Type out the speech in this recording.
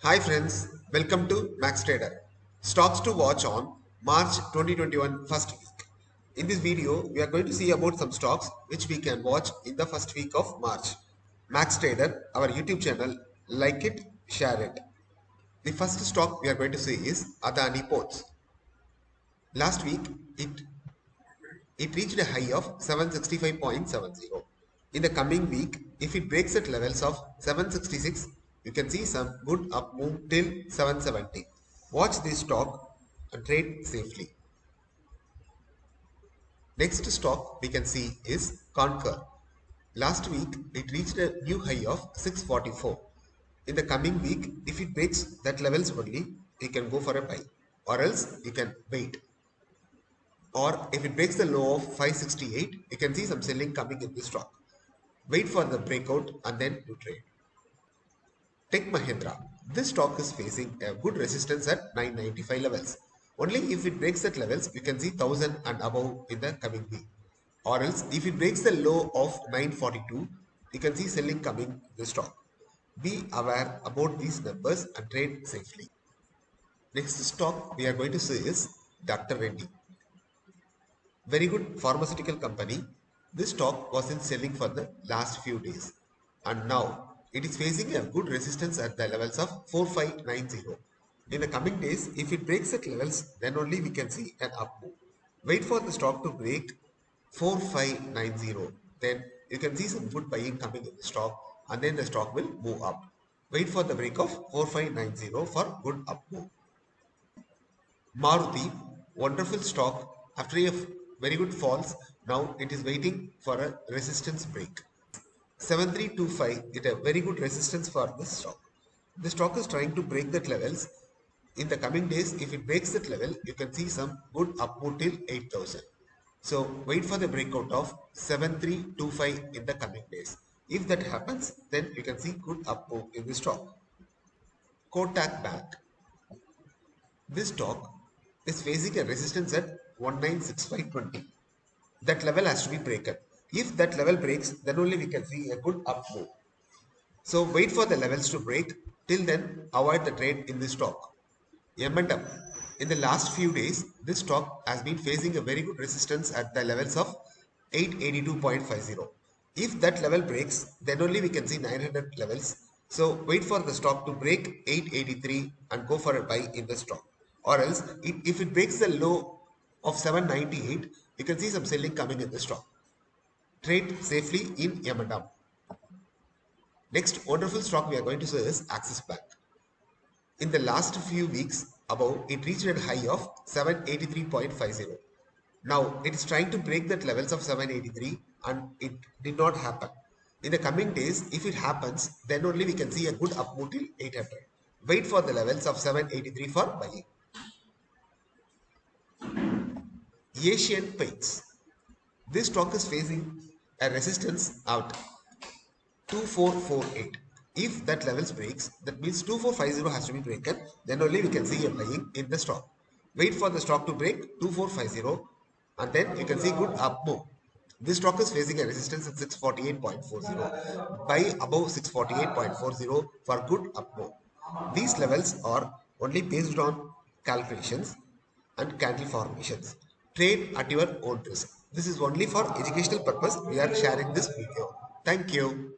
Hi friends, welcome to Max Trader. Stocks to watch on March 2021 first week. In this video, we are going to see about some stocks which we can watch in the first week of March. Max Trader, our YouTube channel, like it, share it. The first stock we are going to see is Adani Ports. Last week, it reached a high of 765.70. In the coming week, if it breaks at levels of 766, you can see some good up move till 770. Watch this stock and trade safely. Next stock we can see is Concur. Last week, it reached a new high of 644. In the coming week, if it breaks that levels only, you can go for a buy, or else you can wait. Or if it breaks the low of 568, you can see some selling coming in this stock. Wait for the breakout and then you trade. Tech Mahindra. This stock is facing a good resistance at 995 levels. Only if it breaks that levels, you can see 1000 and above in the coming week. Or else, if it breaks the low of 942, you can see selling coming in the stock. Be aware about these numbers and trade safely. Next stock we are going to see is Dr. Reddy. Very good pharmaceutical company. This stock was in selling for the last few days and now it is facing a good resistance at the levels of 4590. In the coming days, if it breaks at levels, then only we can see an up move. Wait for the stock to break 4590. Then you can see some good buying coming in the stock and then the stock will move up. Wait for the break of 4590 for good up move. Maruti, wonderful stock. After a very good falls, now it is waiting for a resistance break. 7325 is a very good resistance for this stock. The stock is trying to break that levels. In the coming days, if it breaks that level, you can see some good up move till 8000. So wait for the breakout of 7325 in the coming days. If that happens, then you can see good up move in the stock. Kotak Bank. This stock is facing a resistance at 196520. That level has to be broken. If that level breaks, then only we can see a good up move. So wait for the levels to break. Till then, avoid the trade in this stock. M&M. In the last few days, this stock has been facing a very good resistance at the levels of 882.50. If that level breaks, then only we can see 900 levels. So wait for the stock to break 883 and go for a buy in the stock. Or else, if it breaks the low of 798, you can see some selling coming in the stock. Trade safely in M&M. Next wonderful stock we are going to see is Axis Bank. In the last few weeks above, it reached a high of 783.50. Now it is trying to break that levels of 783 and it did not happen. In the coming days, if it happens, then only we can see a good up move till 800. Wait for the levels of 783 for buying. Asian Paints. This stock is facing a resistance at 2448. If that levels breaks, that means 2450 has to be broken. Then only we can see a buying in the stock. Wait for the stock to break 2450 and then you can see good up move. This stock is facing a resistance at 648.40. Buy above 648.40 for good up move. These levels are only based on calculations and candle formations. Trade at your own risk. This is only for educational purpose. We are sharing this video. Thank you.